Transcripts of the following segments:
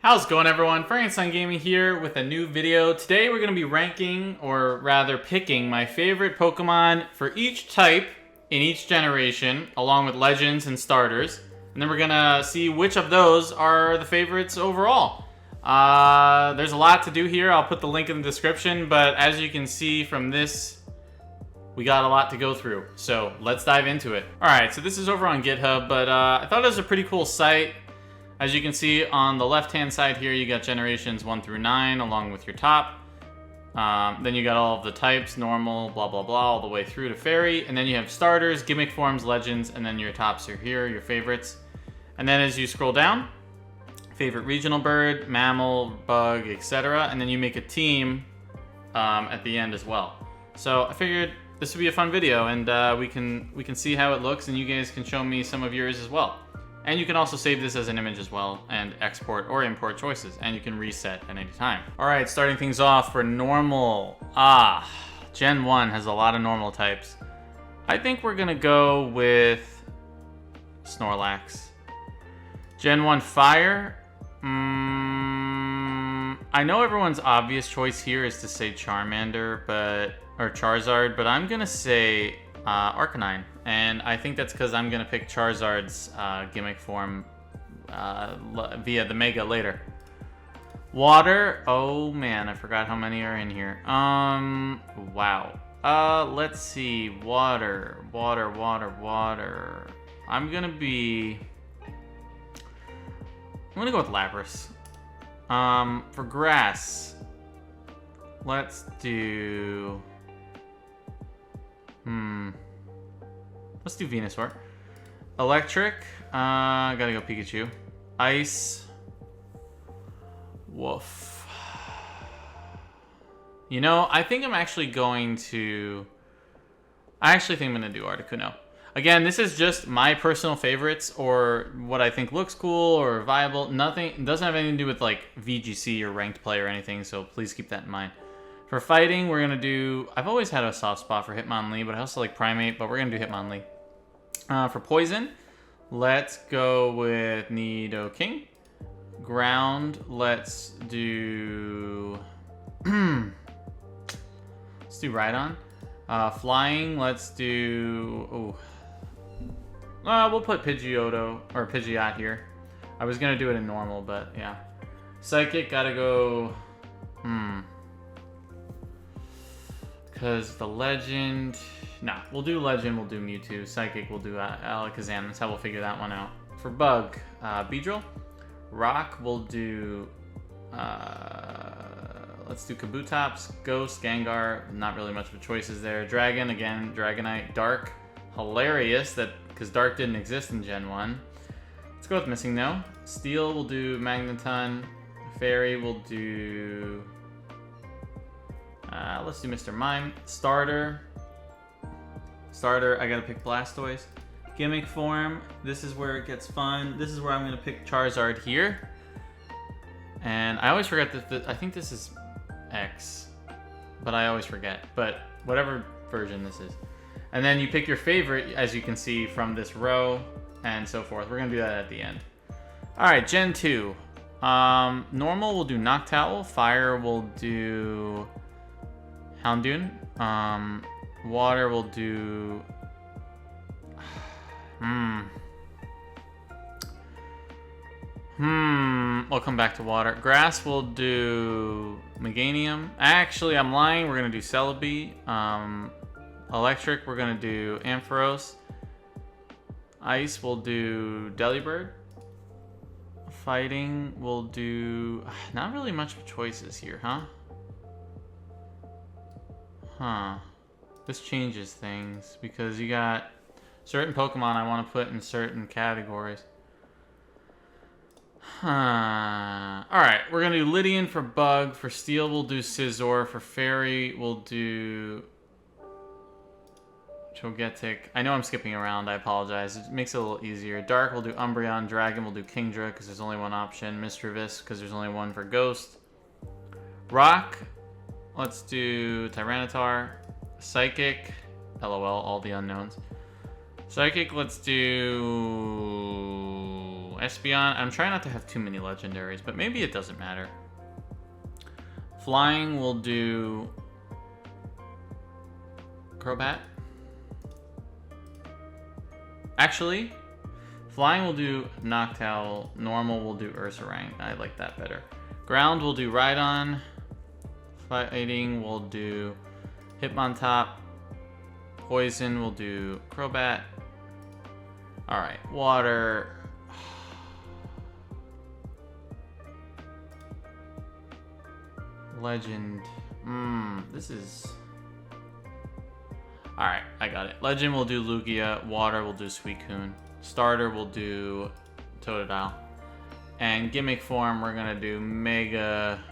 How's it going, everyone? Frankenstein Gaming here with a new video. Today we're going to be ranking, or rather picking, my favorite Pokemon for each type in each generation, along with legends and starters. And then we're going to see which of those are the favorites overall. There's a lot to do here. I'll put the link in the description, but as you can see from this, we got a lot to go through. So let's dive into it. Alright, so this is over on GitHub, but I thought it was a pretty cool site. As you can see on the left-hand side here, you got generations 1 through 9 along with your top. Then you got all of the types, normal, blah, blah, blah, all the way through to fairy. And then you have starters, gimmick forms, legends, and then your tops are here, your favorites. And then as you scroll down, favorite regional bird, mammal, bug, etc. And then you make a team at the end as well. So I figured this would be a fun video, and we can see how it looks, and you guys can show me some of yours as well. And you can also save this as an image as well and export or import choices, and you can reset at any time. All right, starting things off for normal. Gen 1 has a lot of normal types. I think we're gonna go with Snorlax. Gen 1 fire. I know everyone's obvious choice here is to say Charmander, or Charizard, but I'm gonna say Arcanine. And I think that's because I'm going to pick Charizard's gimmick form via the Mega later. Water. Oh man, I forgot how many are in here. Wow. Let's see. Water. I'm going to go with Lapras. For grass, let's do... Let's do Venusaur. Electric. Gotta go Pikachu. Ice. Woof. You know, I think I'm actually going to... I actually think I'm going to do Articuno. Again, this is just my personal favorites, or what I think looks cool or viable. Nothing, it doesn't have anything to do with like VGC or ranked play or anything, so please keep that in mind. For fighting, we're going to do... I've always had a soft spot for Hitmonlee, but I also like Primate, but we're going to do Hitmonlee. For poison, let's go with Nidoking. Ground, let's do... let's do Rhydon. Flying, let's do... we'll put Pidgeotto, or Pidgeot here. I was going to do it in normal, but yeah. Psychic, gotta go... Because the legend... Nah, we'll do legend, we'll do Mewtwo. Psychic, we'll do Alakazam. That's how we'll figure that one out. For bug, Beedrill. Rock, we'll do... let's do Kabutops. Ghost, Gengar. Not really much of a choices there. Dragon, again, Dragonite. Dark, hilarious, because Dark didn't exist in Gen 1. Let's go with Missing No. Steel, we'll do Magneton. Fairy, we'll do... let's do Mr. Mime. Starter, I gotta pick Blastoise. Gimmick form, this is where it gets fun. This is where I'm gonna pick Charizard here. And I always forget that I think this is X, but I always forget. But whatever version this is. And then you pick your favorite, as you can see from this row, and so forth. We're gonna do that at the end. Alright, Gen 2. Normal, we'll do Noctowl. Fire, we'll do... Houndoom. Water will do... We'll come back to water. Grass will do Meganium. Actually, I'm lying. We're going to do Celebi. Electric, we're going to do Ampharos. Ice will do Delibird. Fighting will do... Not really much of choices here, huh? This changes things because you got certain Pokemon I want to put in certain categories. Alright, we're going to do Lydian for Bug. For Steel, we'll do Scizor. For Fairy, we'll do Chogetic. I know I'm skipping around. I apologize. It makes it a little easier. Dark, we'll do Umbreon. Dragon, we'll do Kingdra because there's only one option. Mischievous because there's only one for Ghost. Rock, let's do Tyranitar. Psychic, LOL, all the unknowns. Psychic, let's do Espeon. I'm trying not to have too many legendaries, but maybe it doesn't matter. Flying will do Crobat. Actually, flying will do Noctowl. Normal will do Ursaring. I like that better. Ground will do Rhydon. Fighting will do Hitmontop. Poison will do Crobat. Alright, water. Legend. This is... Alright, I got it. Legend will do Lugia. Water will do Suicune. Starter will do Totodile. And gimmick form, we're gonna do Mega...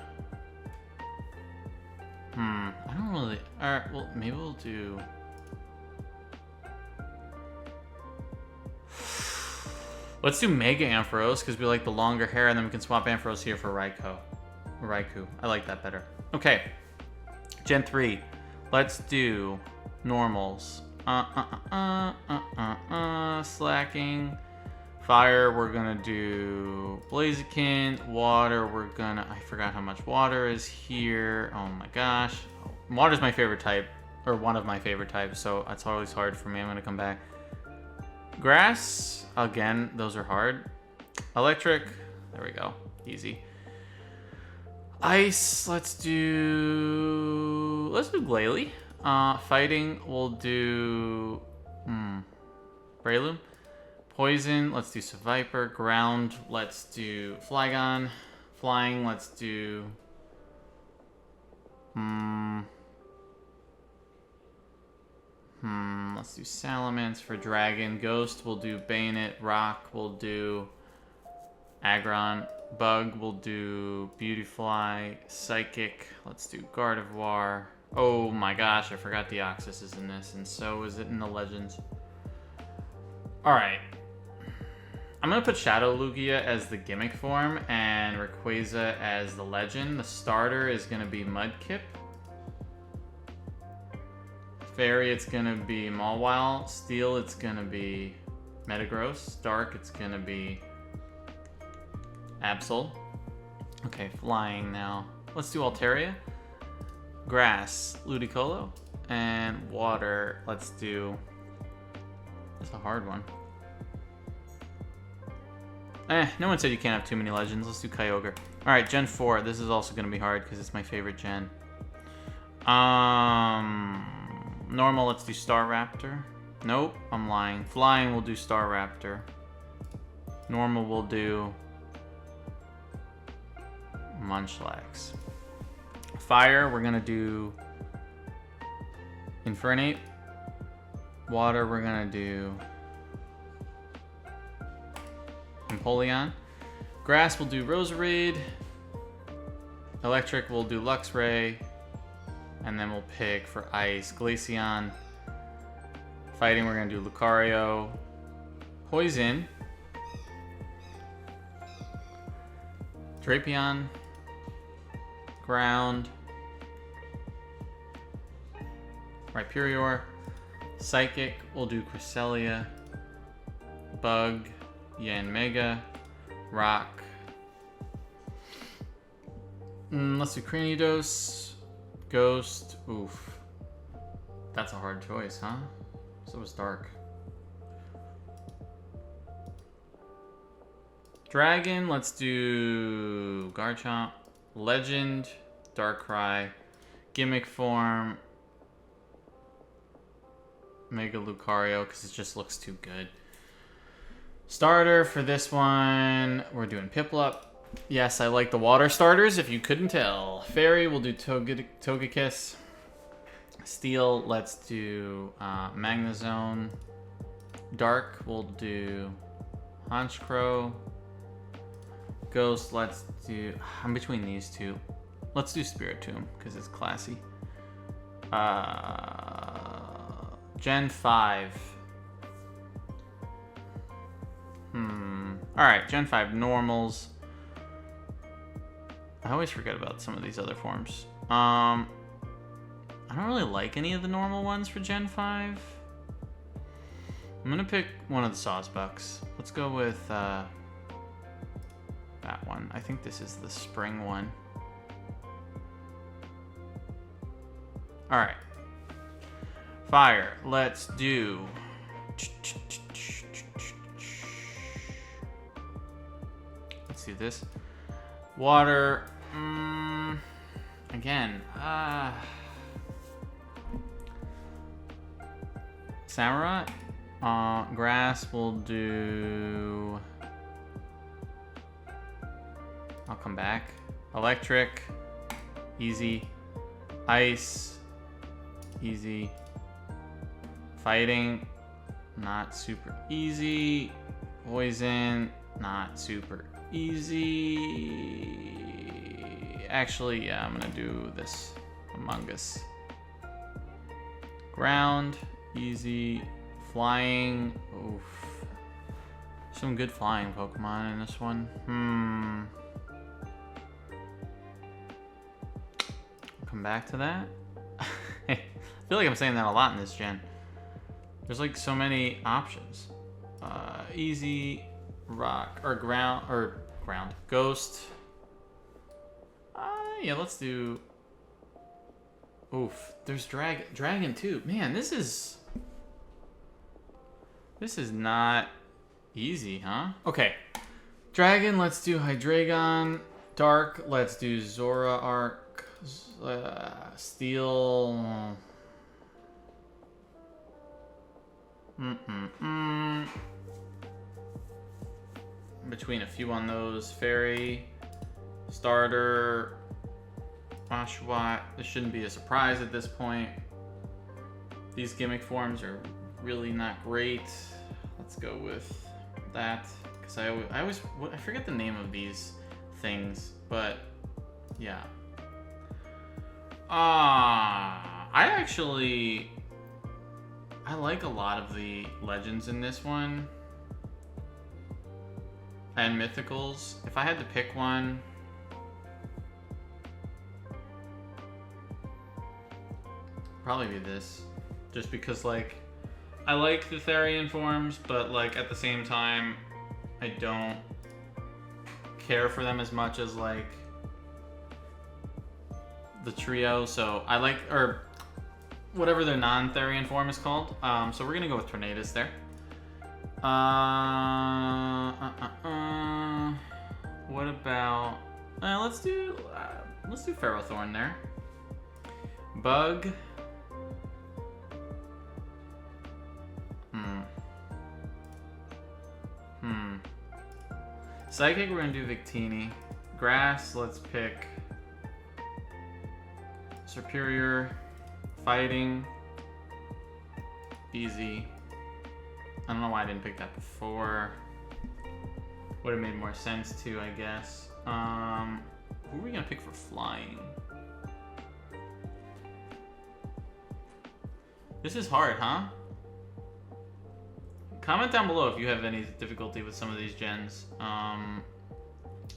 I don't really... Alright, well, maybe we'll do... Let's do Mega Ampharos, because we like the longer hair, and then we can swap Ampharos here for Raikou. I like that better. Okay. Gen 3. Let's do normals. Slacking. Fire, we're gonna do Blaziken. Water, we're gonna... I forgot how much water is here. Oh my gosh. Water's my favorite type, or one of my favorite types, so it's always hard for me. I'm gonna come back. Grass, again, those are hard. Electric, there we go, easy. Ice, let's do Glalie. Fighting, we'll do Breloom. Poison, let's do Seviper. Ground, let's do Flygon. Flying, let's do let's do Salamence for Dragon. Ghost, we'll do Bayonet. Rock, we'll do Aggron. Bug, we'll do Beautifly. Psychic, let's do Gardevoir. Oh my gosh, I forgot Deoxys is in this, and so is it in the Legends. Alright. I'm going to put Shadow Lugia as the gimmick form, and Rayquaza as the legend. The starter is going to be Mudkip. Fairy, it's going to be Mawile. Steel, it's going to be Metagross. Dark, it's going to be Absol. Okay, flying now. Let's do Altaria. Grass, Ludicolo. And water, let's do... That's a hard one. No one said you can't have too many legends. Let's do Kyogre. Alright, Gen 4. This is also going to be hard because it's my favorite gen. Normal, let's do Staraptor. Nope, I'm lying. Flying, we'll do Staraptor. Normal, we'll do Munchlax. Fire, we're going to do Infernape. Water, we're going to do Empoleon. Grass, we'll do Roserade. Electric, we'll do Luxray. And then we'll pick for Ice, Glaceon. Fighting, we're going to do Lucario. Poison. Drapion. Ground. Rhyperior. Psychic, we'll do Cresselia. Bug. Yanmega. Rock. Let's do Cranidos. Ghost. Oof. That's a hard choice, huh? So is Dark. Dragon, let's do Garchomp. Legend. Darkrai. Gimmick form. Mega Lucario, because it just looks too good. Starter for this one, we're doing Piplup. Yes, I like the water starters, if you couldn't tell. Fairy, we'll do Togekiss. Steel, let's do Magnezone. Dark, we'll do Honchkrow. Ghost, let's do... I'm between these two. Let's do Spiritomb, because it's classy. Gen 5. Alright, Gen 5 normals. I always forget about some of these other forms. I don't really like any of the normal ones for Gen 5. I'm gonna pick one of the Sawsbucks. Let's go with I think this is the spring one. Alright. Fire. Let's do... Let's do this. Water. Again. Samurai. Grass will do... I'll come back. Electric. Easy. Ice. Easy. Fighting. Not super easy. Poison. Not super easy. Actually, yeah, I'm gonna do this. Among Us. Ground. Easy. Flying. Oof. Some good flying Pokemon in this one. Come back to that. I feel like I'm saying that a lot in this gen. There's like so many options. Easy, rock, or ground, ghost. Yeah, let's do... Oof, there's dragon too. Man, this is not easy, huh? Okay, dragon, let's do Hydreigon. Dark, let's do Zoroark. Steel. Between a few on those. Fairy. Starter. Oshawott. This shouldn't be a surprise at this point. These gimmick forms are really not great. Let's go with that. Because I forget the name of these things. But, yeah. I like a lot of the legends in this one. And mythicals. If I had to pick one, probably be this. Just because, like, I like the Therian forms, but, like, at the same time, I don't care for them as much as, like, the trio. So I like, or whatever their non-Therian form is called. So we're gonna go with Tornadus there. What about? Let's do Ferrothorn there. Bug. Psychic, we're gonna do Victini. Grass, let's pick Superior. Fighting. Easy. I don't know why I didn't pick that before. Would have made more sense to, I guess. Who are we gonna pick for flying? This is hard, huh? Comment down below if you have any difficulty with some of these gens.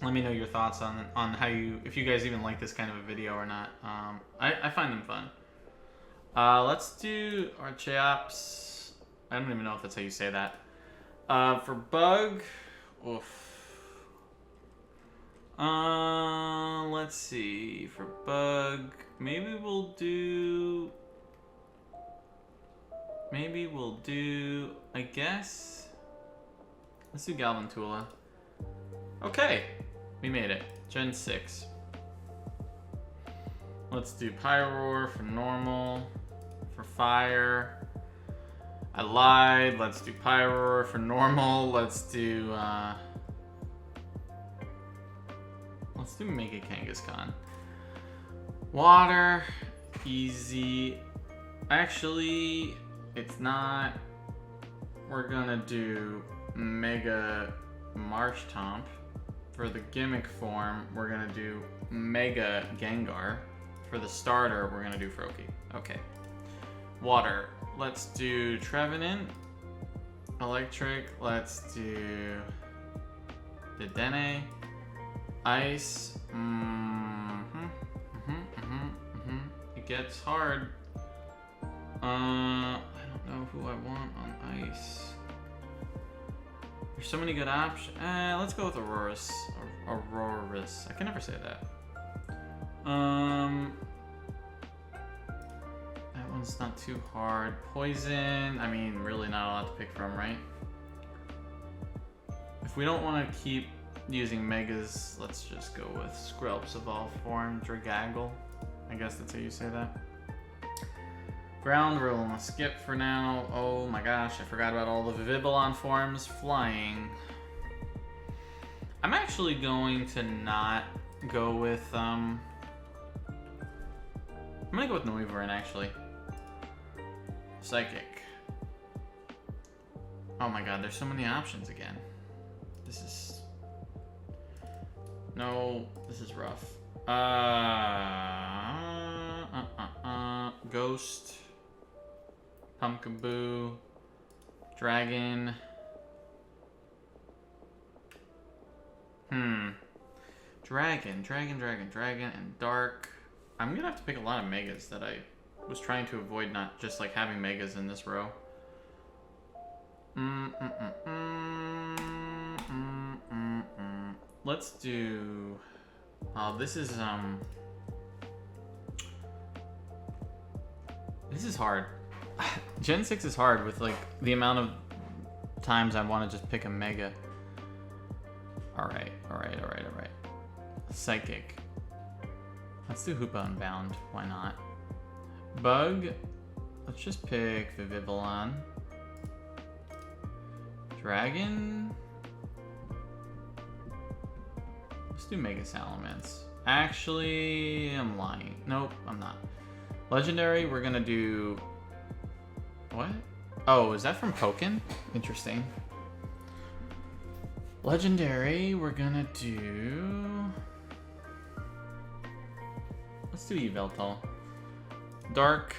Let me know your thoughts on how if you guys even like this kind of a video or not. I find them fun. Let's do Archeops. I don't even know if that's how you say that. For Bug, oof. Let's see. For Bug, maybe we'll do, I guess, let's do Galvantula. Okay, we made it. Gen 6. Let's do Pyroar for normal. For fire. I lied. Let's do Pyroar for normal. Let's do Mega Kangaskhan. Water. Easy. Actually, it's not. We're gonna do Mega Marshtomp. For the gimmick form, we're gonna do Mega Gengar. For the starter, we're gonna do Froakie. Okay. Water. Let's do Trevenant. Electric. Let's do Dedenne. Ice. It gets hard. I don't know who I want on ice. There's so many good options. Let's go with Aurorus. Auroras. I can never say that. That one's not too hard. Poison. I mean, really not a lot to pick from, right? If we don't want to keep using megas, let's just go with Skrelps Evolve Form, Dragaggle. I guess that's how you say that. Ground rule, I'm gonna skip for now. Oh my gosh, I forgot about all the Vivillon forms. Flying. I'm actually going to not go with, I'm gonna go with Loeffer actually. Psychic. Oh my god, there's so many options again. This is... No, this is rough. Ghost. Pumpkaboo. Dragon. Dragon, and Dark. I'm gonna have to pick a lot of megas that I was trying to avoid, not just like having megas in this row. Let's do... Oh, this is hard. Gen 6 is hard with like the amount of times I want to just pick a mega. Alright. Psychic. Let's do Hoopa Unbound. Why not? Bug. Let's just pick Vivillon. Dragon. Let's do Mega Salamence. Actually, I'm lying. Nope, I'm not. Legendary, we're gonna do... What? Oh, is that from Pokken? Interesting. Legendary, we're gonna do... Let's do Yveltal. Dark.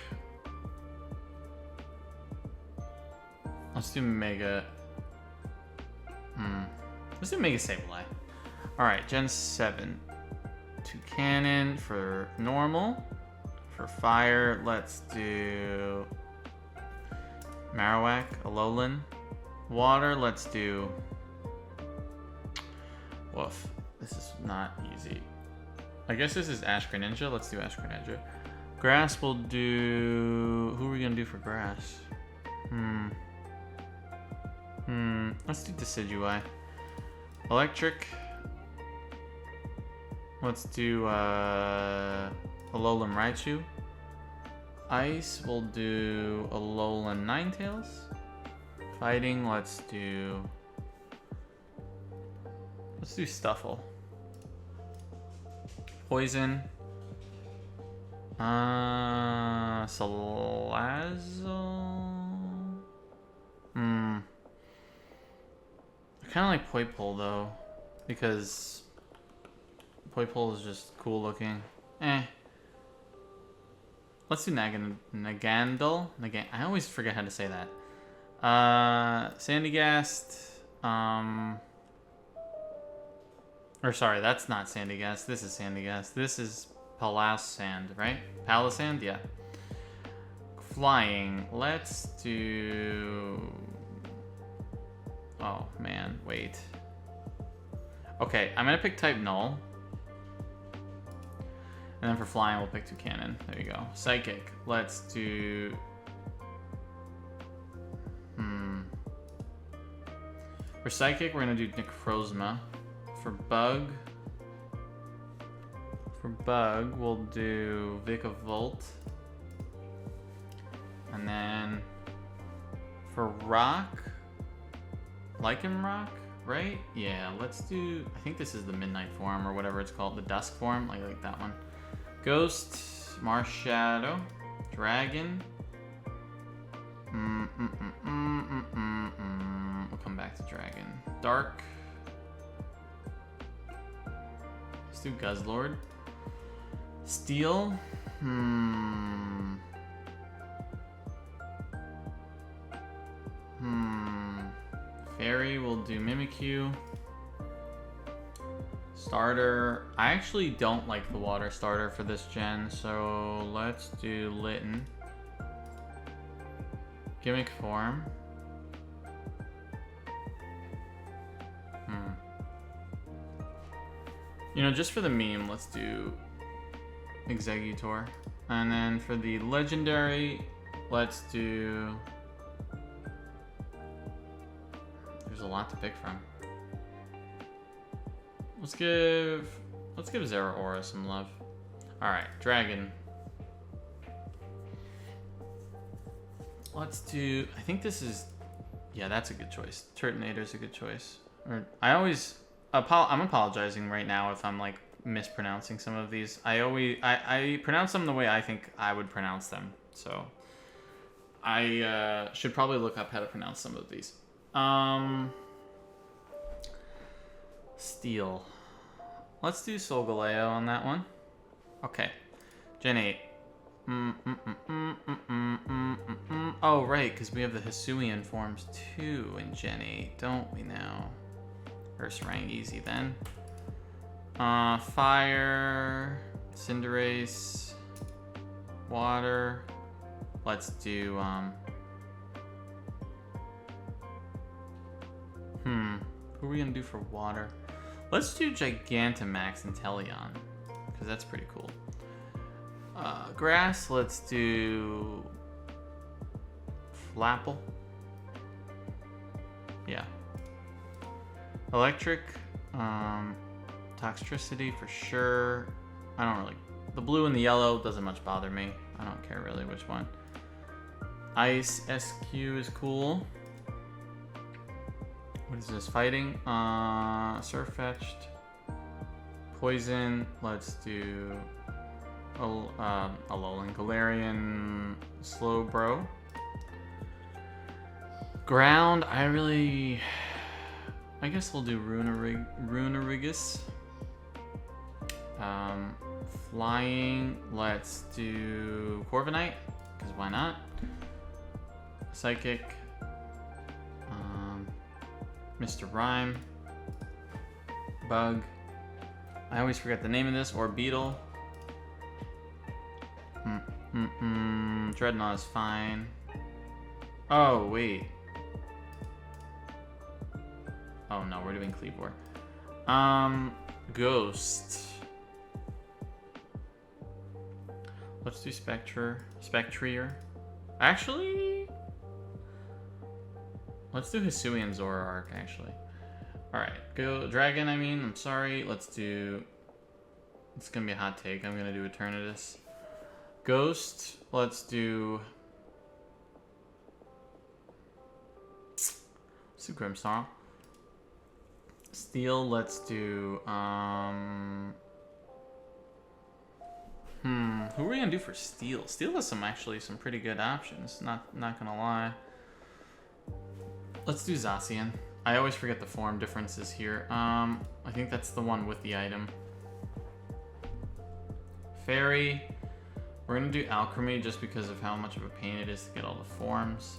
Let's do Mega... Let's do Mega Sableye. Alright, Gen 7. 2 Cannon for normal. For fire, let's do Marowak, Alolan. Water, let's do... Woof. This is not easy. I guess this is Ash Greninja. Let's do Ash Greninja. Grass will do... Who are we gonna do for grass? Let's do Decidueye. Electric. Let's do Alolan Raichu. Ice, we'll do Alolan Ninetales. Fighting, let's do Stuffle. Poison. Salazzle. I kind of like Poipole though, because Poipole is just cool looking. Let's do Nagandal. I always forget how to say that. Sandygast. Or sorry, that's not Sandygast. This is Sandygast. This is Palossand, right? Palossand, yeah. Flying. Let's do... Oh, man. Wait. Okay, I'm gonna pick type Null. And then for flying, we'll pick 2 Cannon. There you go. Psychic. Let's do... For Psychic, we're gonna do Necrozma. For Bug... we'll do Vikavolt. And then... For Rock... Lycanroc, right? Yeah, let's do... I think this is the Midnight form, or whatever it's called. The Dusk form, like that one. Ghost, Marshadow, Dragon. We'll come back to Dragon. Dark. Let's do Guzzlord. Steel. Fairy, we'll do Mimikyu. Starter. I actually don't like the water starter for this gen, so let's do Litten. Gimmick form. You know, just for the meme, let's do Executor. And then for the legendary, let's do... There's a lot to pick from. Let's give Zeraora some love. Alright, Dragon. Let's do... I think this is... Yeah, that's a good choice. Turtonator's a good choice. Or I'm apologizing right now if I'm like mispronouncing some of these. I pronounce them the way I think I would pronounce them. So I should probably look up how to pronounce some of these. Steel. Let's do Solgaleo on that one. Okay. Gen 8. Oh, right, because we have the Hisuian forms too in Gen 8, don't we now? First rank easy then. Fire, Cinderace, Water. Let's do, who are we gonna do for Water? Let's do Gigantamax and Teleon, because that's pretty cool. Grass, let's do Flapple. Yeah. Electric, Toxtricity for sure. I don't really... The blue and the yellow doesn't much bother me. I don't care really which one. Ice SQ is cool. What is this? Fighting? Surfetched. Poison. Let's do... Alolan Galarian Slowbro. Ground, I guess we'll do Runerigus. Flying, let's do Corviknight, because why not? Psychic. Mr. Rhyme. Bug. I always forget the name of this, or Beetle. Dreadnought is fine. Oh, wait. Oh no, we're doing Cleavor. Ghost. Let's do Spectrier. Actually, let's do Hisuian Zoroark, actually. Alright, go Dragon, I'm sorry. Let's do... It's gonna be a hot take. I'm gonna do Eternatus. Ghost, let's do... Let's do Grimmsnarl. Steel, let's do... Who are we gonna do for Steel? Steel has some pretty good options, not gonna lie. Let's do Zacian. I always forget the form differences here. I think that's the one with the item. Fairy. We're gonna do Alchemy just because of how much of a pain it is to get all the forms.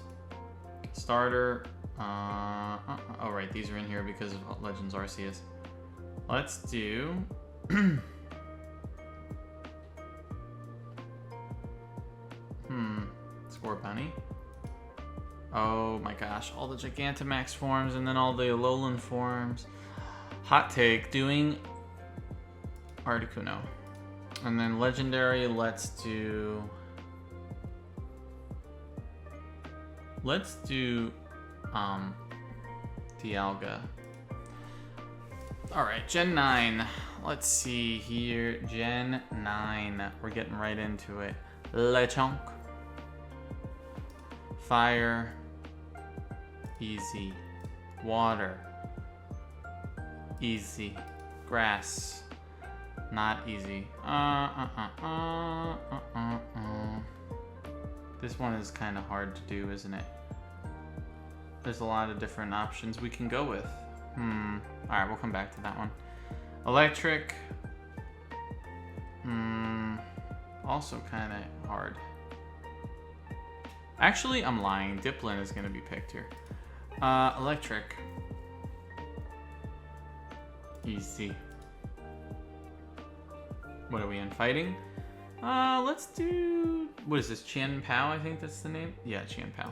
Starter. Oh right, these are in here because of Legends Arceus. Let's do... Scorbunny. Oh my gosh, all the Gigantamax forms and then all the Alolan forms. Hot take, doing Articuno. And then Legendary, let's do Dialga. Alright, Gen 9. Let's see here. Gen 9. We're getting right into it. Lechonk. Fire. Easy. Water. Easy. Grass. Not easy. This one is kind of hard to do, isn't it? There's a lot of different options we can go with. Alright, we'll come back to that one. Electric. Also kind of hard. Actually, I'm lying. Dipplin is going to be picked here. Electric. Easy. What are we in? Fighting? Let's do... What is this? Qian Pao, I think that's the name? Yeah, Qian Pao.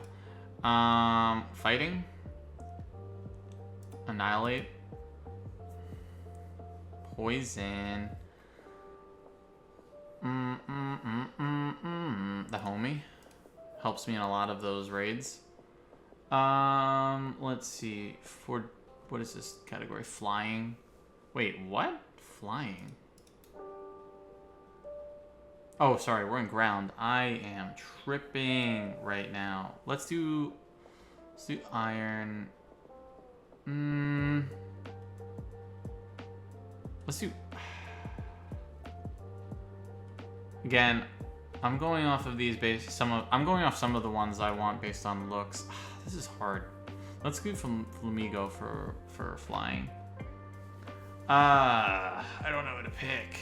Fighting. Annihilate. Poison. The homie helps me in a lot of those raids. Let's see. For what is this category? Flying. Wait, what? Flying. Oh, sorry, we're in ground. I am tripping right now. Let's do iron. Let's do. Again, I'm going off of these I'm going off some of the ones I want based on looks. This is hard. Let's go from Flamigo for flying. I don't know what to pick.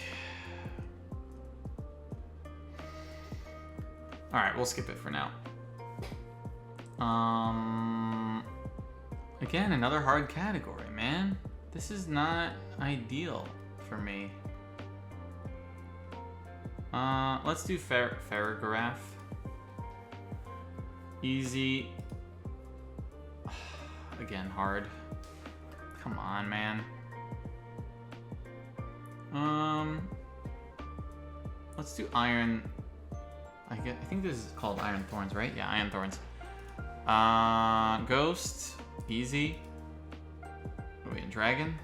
All right, we'll skip it for now. Again, another hard category, man. This is not ideal for me. Let's do Ferrograph. Easy. Again, hard. Come on, man. Let's do Iron. I think this is called Iron Thorns, right? Yeah, Iron Thorns. Ghost. Easy. Wait, Dragon.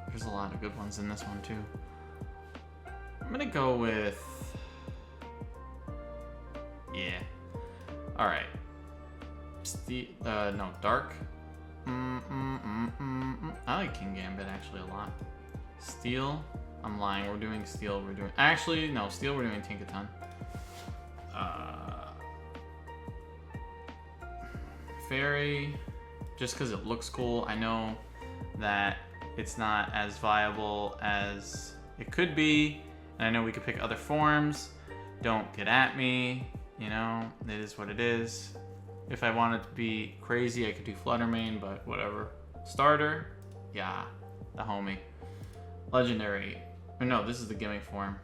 There's a lot of good ones in this one, too. I'm gonna go with... Yeah. Alright. No, Dark. I like King Gambit, actually, a lot. Steel. I'm lying, we're doing Steel. Actually, no, Steel, we're doing Tinkaton. Fairy. Just because it looks cool. I know that it's not as viable as it could be. And I know we could pick other forms. Don't get at me. You know, it is what it is. If I wanted to be crazy, I could do Fluttermane, but whatever. Starter. Yeah, the homie. Legendary. Or no, this is the gimmick form.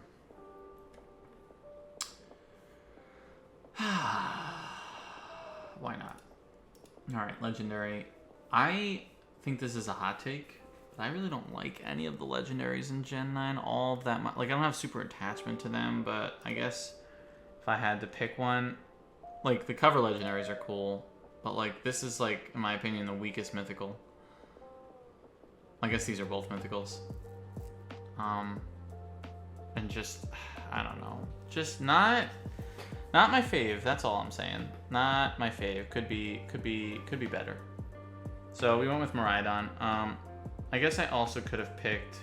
Why not? Alright, Legendary. I think this is a hot take, but I really don't like any of the Legendaries in Gen 9 all that much. Like, I don't have super attachment to them, but I guess if I had to pick one, like, the cover Legendaries are cool, but, like, this is, like, in my opinion, the weakest mythical. I guess these are both mythicals. And just, I don't know, just not my fave. That's all I'm saying. Not my fave. Could be better. So we went with Miraidon. I guess I also could have picked.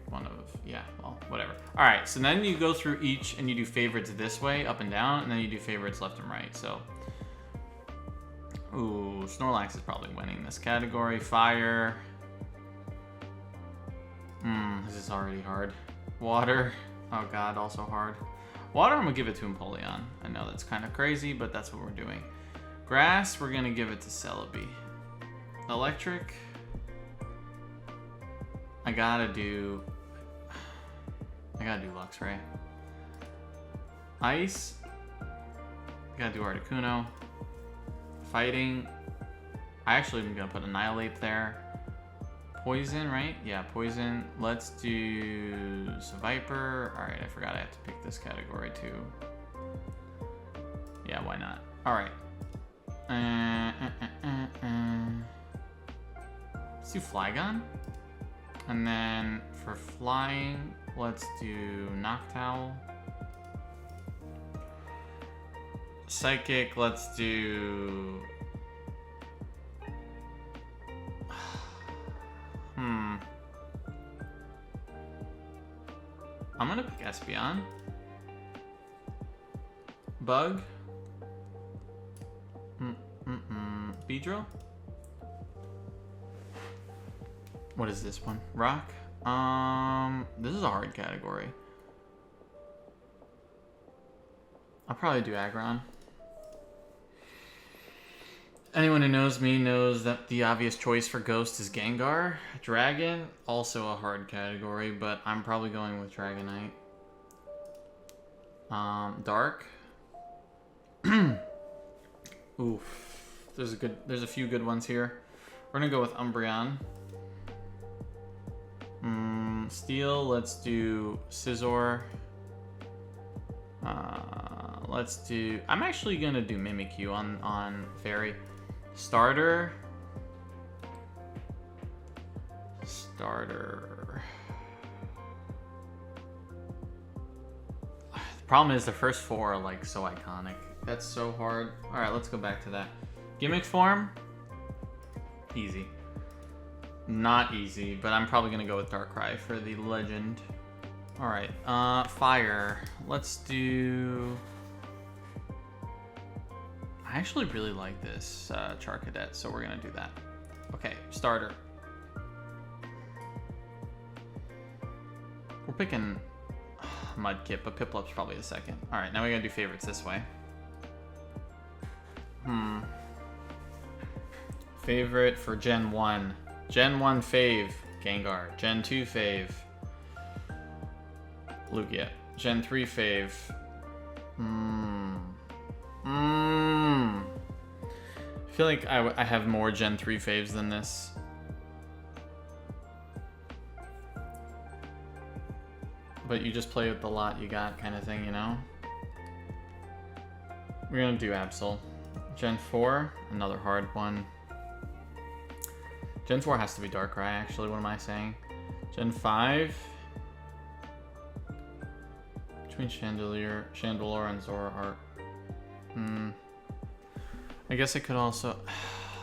One of, yeah, well, whatever. All right, so then you go through each and you do favorites this way, up and down, and then you do favorites left and right. So, ooh, Snorlax is probably winning this category. Fire. This is already hard. Water. Oh god, also hard. Water, I'm gonna give it to Empoleon. I know that's kind of crazy, but that's what we're doing. Grass, we're gonna give it to Celebi. Electric. I gotta do Luxray. Ice. I gotta do Articuno. Fighting. I actually am gonna put Annihilate there. Poison, right? Yeah, Poison. Let's do Viper. Alright, I forgot I have to pick this category too. Yeah, why not? Alright. Let's do Flygon. And then for flying, let's do Noctowl. Psychic, let's do... I'm gonna pick Espeon. Bug. Beedrill. What is this one? Rock. This is a hard category. I'll probably do Aggron. Anyone who knows me knows that the obvious choice for Ghost is Gengar. Dragon, also a hard category, but I'm probably going with Dragonite. Dark. Oof. There's a few good ones here. We're gonna go with Umbreon. Steel, let's do Scizor. Let's do... I'm actually gonna do Mimikyu on Fairy. Starter. The problem is the first four are like so iconic. That's so hard. Alright, let's go back to that. Gimmick form? Easy. Not easy, but I'm probably gonna go with Darkrai for the legend. Alright, fire. Let's do... I actually really like this Charcadet, so we're gonna do that. Okay, starter. We're picking Mudkip, but Piplup's probably the second. Alright, now we gotta do favorites this way. Favorite for Gen 1. Gen 1 fave, Gengar. Gen 2 fave, Lugia. Gen 3 fave. I feel like I have more Gen 3 faves than this. But you just play with the lot you got kind of thing, you know? We're gonna do Absol. Gen 4, another hard one. Gen 4 has to be Darkrai, actually, what am I saying? Gen 5... Between Chandelure and Zoroark. I guess I could also...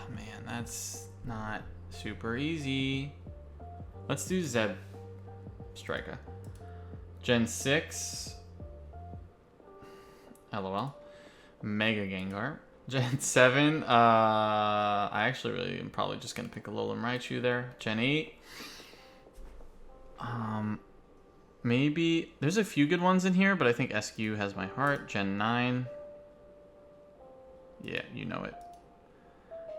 man, that's not super easy. Let's do Zeb Strika. Gen 6... LOL. Mega Gengar. Gen 7, I actually really am probably just going to pick a Alolan Raichu there. Gen 8. Maybe, there's a few good ones in here, but I think SQ has my heart. Gen 9. Yeah, you know it.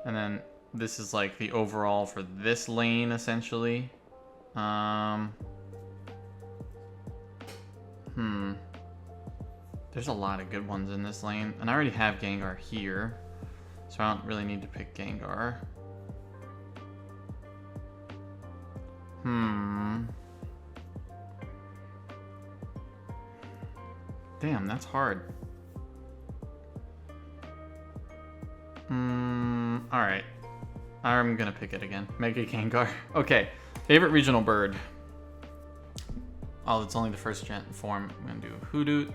And then this is like the overall for this lane, essentially. There's a lot of good ones in this lane. And I already have Gengar here, so I don't really need to pick Gengar. Damn, that's hard. Alright. I'm gonna pick it again. Mega Gengar. Okay. Favorite regional bird. Oh, it's only the first gen form. I'm gonna do Hoodoo.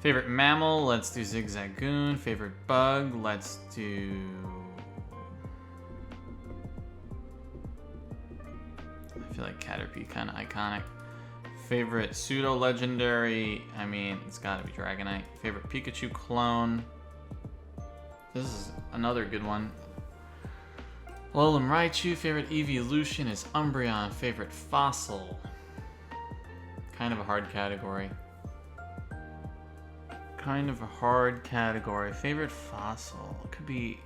Favorite mammal, let's do Zigzagoon. Favorite bug, let's do... I feel like Caterpie, kind of iconic. Favorite pseudo-legendary, I mean, it's gotta be Dragonite. Favorite Pikachu clone. This is another good one. Alolan Raichu. Favorite evolution is Umbreon. Favorite fossil. Kind of a hard category. Favorite fossil. Could be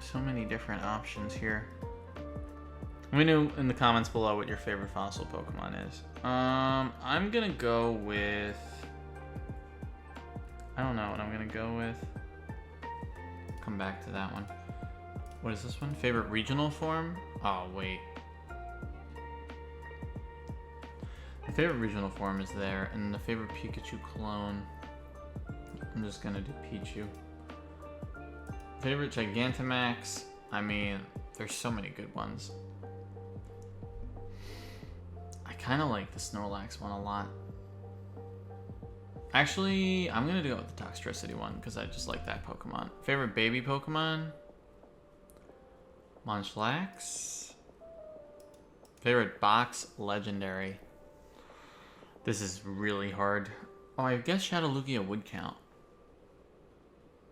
so many different options here. Let me know in the comments below what your favorite fossil Pokemon is. I'm gonna go with... I don't know what I'm gonna go with. Come back to that one. What is this one? Favorite regional form? Oh, wait. The favorite regional form is there, and the favorite Pikachu clone... I'm just gonna do Pichu. Favorite Gigantamax? I mean, there's so many good ones. I kind of like the Snorlax one a lot. Actually, I'm gonna go with the Toxtricity one because I just like that Pokemon. Favorite baby Pokemon? Munchlax. Favorite box legendary? This is really hard. Oh, I guess Shadow Lugia would count.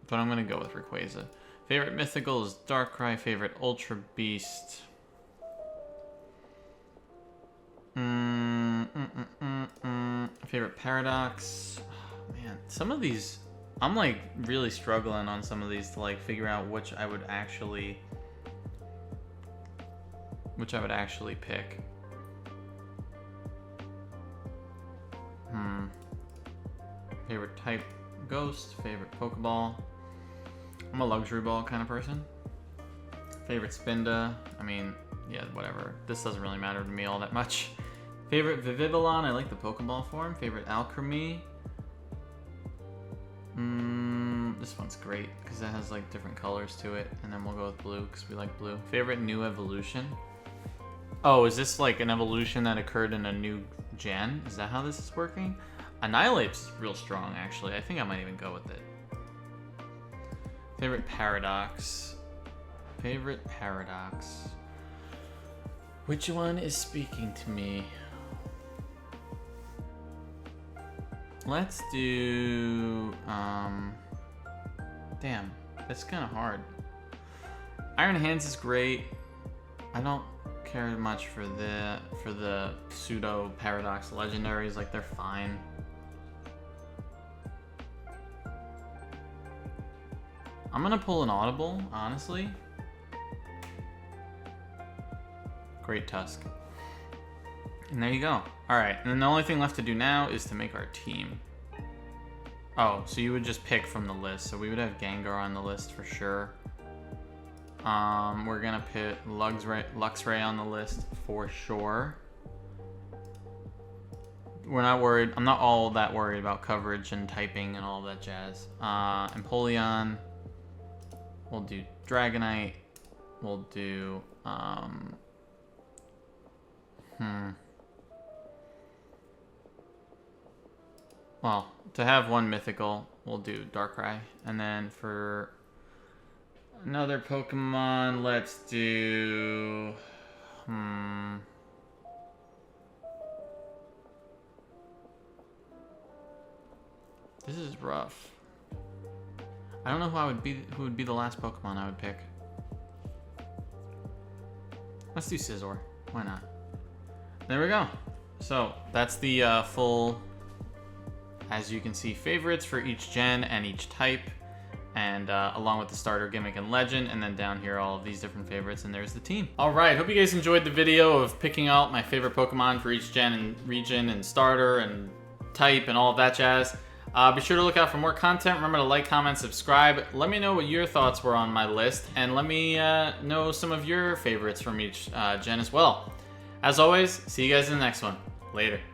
But I'm gonna go with Rayquaza. Favorite mythical is Darkrai. Favorite Ultra Beast. Favorite Paradox. Oh, man, some of these, I'm like really struggling on some of these to like figure out which I would actually pick. Favorite type, Ghost. Favorite Pokeball. I'm a luxury ball kind of person. Favorite Spinda. I mean, yeah, whatever. This doesn't really matter to me all that much. Favorite Vivillon. I like the Pokeball form. Favorite Alchemy. This one's great because it has like different colors to it, and then we'll go with blue because we like blue. Favorite new evolution. Oh, is this like an evolution that occurred in a new gen? Is that how this is working? Annihilate's real strong, actually. I think I might even go with it. Favorite Paradox. Favorite Paradox. Which one is speaking to me? Let's do, damn, that's kind of hard. Iron Hands is great. I don't care much for the pseudo Paradox legendaries, like they're fine. I'm gonna pull an Audible, honestly. Great Tusk. And there you go. Alright, and then the only thing left to do now is to make our team. Oh, so you would just pick from the list. So we would have Gengar on the list for sure. We're gonna put Luxray on the list for sure. We're not worried. I'm not all that worried about coverage and typing and all of that jazz. Empoleon. We'll do Dragonite. We'll do, well, to have one mythical, we'll do Darkrai. And then for another Pokemon, let's do... This is rough. I don't know who would be the last Pokemon I would pick. Let's do Scizor. Why not? There we go. So that's the full, as you can see, favorites for each gen and each type, and along with the starter, gimmick, and legend, and then down here all of these different favorites, and there's the team. Alright, hope you guys enjoyed the video of picking out my favorite Pokemon for each gen and region and starter and type and all of that jazz. Be sure to look out for more content. Remember to like, comment, subscribe. Let me know what your thoughts were on my list, and let me know some of your favorites from each gen as well. As always, see you guys in the next one. Later.